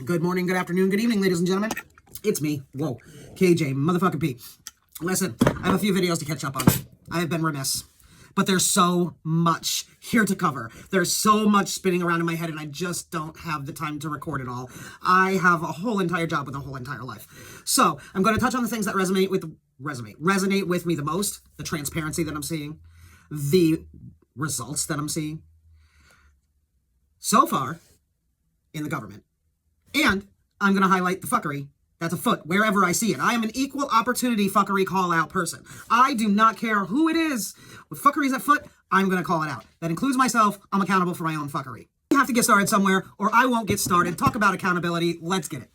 Good morning, good afternoon, good evening, ladies and gentlemen. It's me, whoa, KJ, motherfucking P. Listen, I have a few videos to catch up on. I have been remiss, but there's so much here to cover. There's so much spinning around in my head, and I just don't have the time to record it all. I have a whole entire job with a whole entire life. So I'm going to touch on the things that resonate with me the most, the transparency that I'm seeing, the results that I'm seeing so far in the government. And I'm going to highlight the fuckery that's afoot wherever I see it. I am an equal opportunity fuckery call out person. I do not care who it is. With fuckery is afoot, I'm going to call it out. That includes myself. I'm accountable for my own fuckery. You have to get started somewhere or I won't get started. Talk about accountability. Let's get it.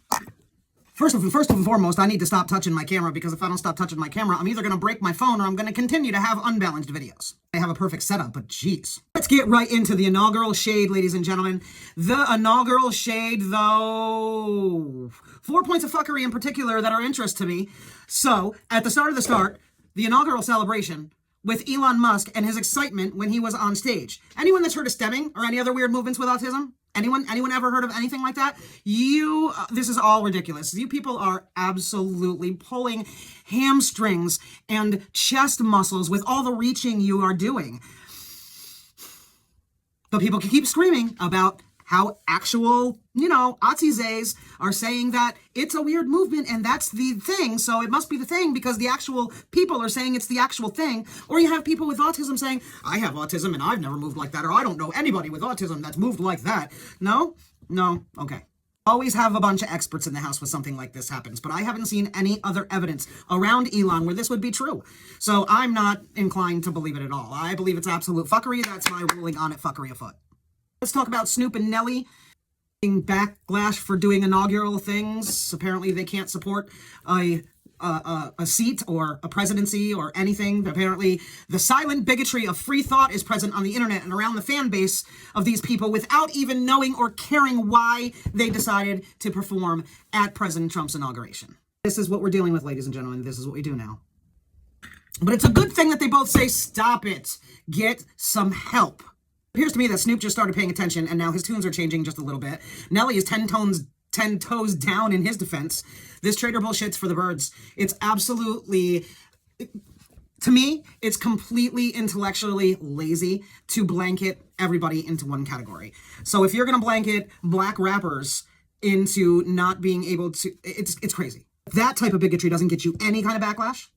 First and foremost, I need to stop touching my camera, because if I don't stop touching my camera, I'm either going to break my phone or I'm going to continue to have unbalanced videos. I have a perfect setup, but geez. Let's get right into the inaugural shade, ladies and gentlemen. The inaugural shade, though. 4 points of fuckery in particular that are interest to me. So, at the start of the inaugural celebration with Elon Musk and his excitement when he was on stage. Anyone that's heard of stemming or any other weird movements with autism? Anyone ever heard of anything like that? This is all ridiculous. You people are absolutely pulling hamstrings and chest muscles with all the reaching you are doing. But people can keep screaming about how actual, Aussies are saying that it's a weird movement and that's the thing, so it must be the thing because the actual people are saying it's the actual thing. Or you have people with autism saying, I have autism and I've never moved like that, or I don't know anybody with autism that's moved like that. No, okay. Always have a bunch of experts in the house when something like this happens, but I haven't seen any other evidence around Elon where this would be true. So I'm not inclined to believe it at all. I believe it's absolute fuckery. That's my ruling on it, fuckery afoot. Let's talk about Snoop and Nelly being backlash for doing inaugural things. Apparently they can't support a seat or a presidency or anything. Apparently the silent bigotry of free thought is present on the internet and around the fan base of these people without even knowing or caring why they decided to perform at President Trump's inauguration. This is what we're dealing with, ladies and gentlemen. This is what we do now. But it's a good thing that they both say, stop it, get some help. It appears to me that Snoop just started paying attention and now his tunes are changing just a little bit. Nelly is 10 toes down in his defense. This traitor bullshit's for the birds. It's absolutely, to me, it's completely intellectually lazy to blanket everybody into one category. So if you're going to blanket black rappers into not being able to, it's crazy. That type of bigotry doesn't get you any kind of backlash.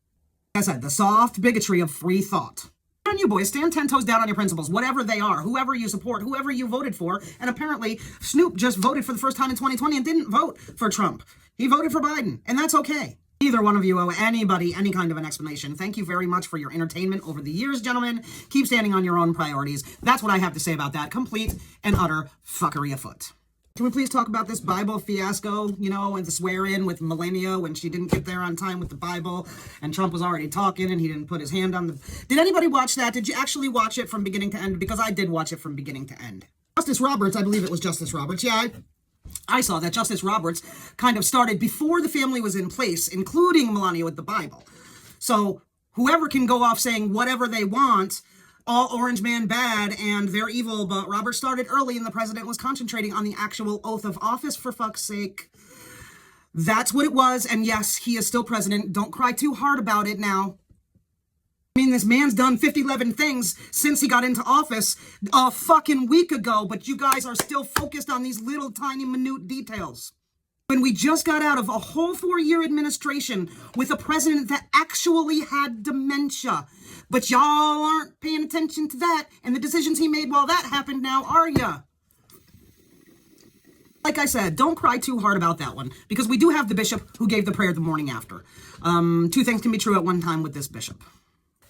Like I said, the soft bigotry of free thought. On you boys, stand 10 toes down on your principles, whatever they are, whoever you support, whoever you voted for. And apparently Snoop just voted for the first time in 2020 and didn't vote for Trump. He voted for Biden, and that's okay. Neither one of you owe anybody any kind of an explanation. Thank you very much for your entertainment over the years, gentlemen. Keep standing on your own priorities. That's what I have to say about that. Complete and utter fuckery afoot. Can we please talk about this Bible fiasco, and the swear-in with Melania when she didn't get there on time with the Bible, and Trump was already talking and he didn't put his hand on the... Did anybody watch that? Did you actually watch it from beginning to end? Because I did watch it from beginning to end. Justice Roberts, I believe it was Justice Roberts. Yeah, I saw that Justice Roberts kind of started before the family was in place, including Melania with the Bible. So whoever can go off saying whatever they want, all orange man bad and they're evil, but Robert started early and the president was concentrating on the actual oath of office, for fuck's sake. That's what it was, and yes, he is still president. Don't cry too hard about it now. I mean, this man's done 11 things since he got into office a fucking week ago, but you guys are still focused on these little tiny minute details. When we just got out of a whole 4-year administration with a president that actually had dementia. But y'all aren't paying attention to that and the decisions he made while that happened now, are ya? Like I said, don't cry too hard about that one, because we do have the bishop who gave the prayer the morning after. 2 things can be true at one time with this bishop.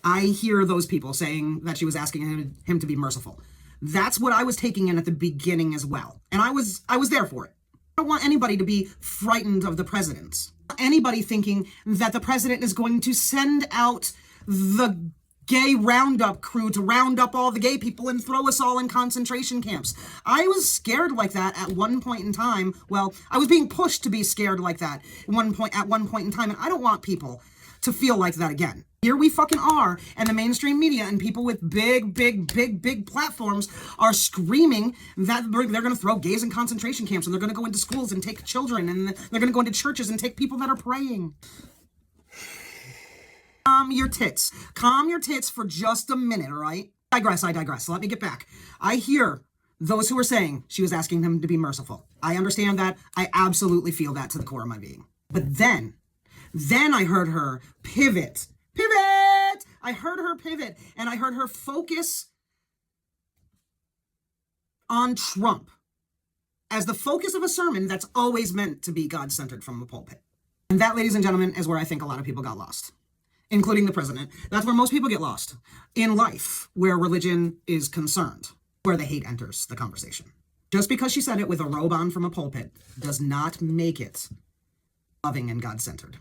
I hear those people saying that she was asking him to be merciful. That's what I was taking in at the beginning as well. And I was there for it. I don't want anybody to be frightened of the president. Anybody thinking that the president is going to send out the gay roundup crew to round up all the gay people and throw us all in concentration camps. I was scared like that at one point in time. Well, I was being pushed to be scared like that at one point in time, and I don't want people to feel like that again. Here we fucking are, and the mainstream media and people with big platforms are screaming that they're going to throw gays in concentration camps, and they're going to go into schools and take children, and they're going to go into churches and take people that are praying. Calm your tits. Calm your tits for just a minute, all right? I digress. So let me get back. I hear those who are saying she was asking them to be merciful. I understand that. I absolutely feel that to the core of my being. But then I heard her pivot. I heard her pivot, and I heard her focus on Trump as the focus of a sermon that's always meant to be God-centered from the pulpit. And that, ladies and gentlemen, is where I think a lot of people got lost, including the president. That's where most people get lost in life, where religion is concerned, where the hate enters the conversation. Just because she said it with a robe on from a pulpit does not make it loving and God-centered.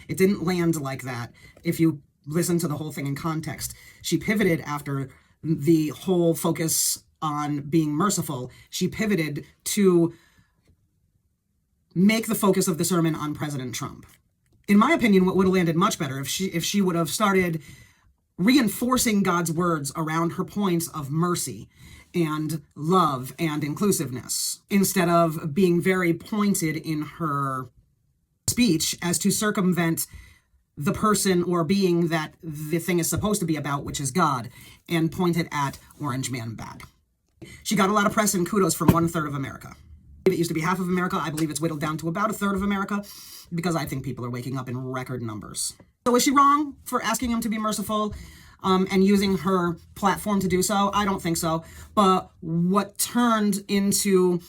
It didn't land like that. If you listen to the whole thing in context, she pivoted after the whole focus on being merciful. She pivoted to make the focus of the sermon on President Trump. In my opinion, what would have landed much better if she would have started reinforcing God's words around her points of mercy and love and inclusiveness, instead of being very pointed in her speech as to circumvent the person or being that the thing is supposed to be about, which is God, and pointed at Orange Man bad. She got a lot of press and kudos from 1/3 of America. It used to be half of America. I believe it's whittled down to about 1/3 of America, because I think people are waking up in record numbers. So is she wrong for asking him to be merciful and using her platform to do so? I don't think so. But what turned into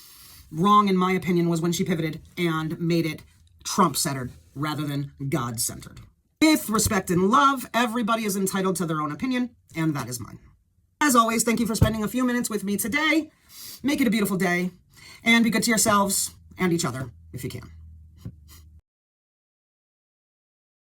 wrong, in my opinion, was when she pivoted and made it Trump-centered rather than God-centered. With respect and love, everybody is entitled to their own opinion, and that is mine. As always, thank you for spending a few minutes with me today. Make it a beautiful day, and be good to yourselves and each other if you can.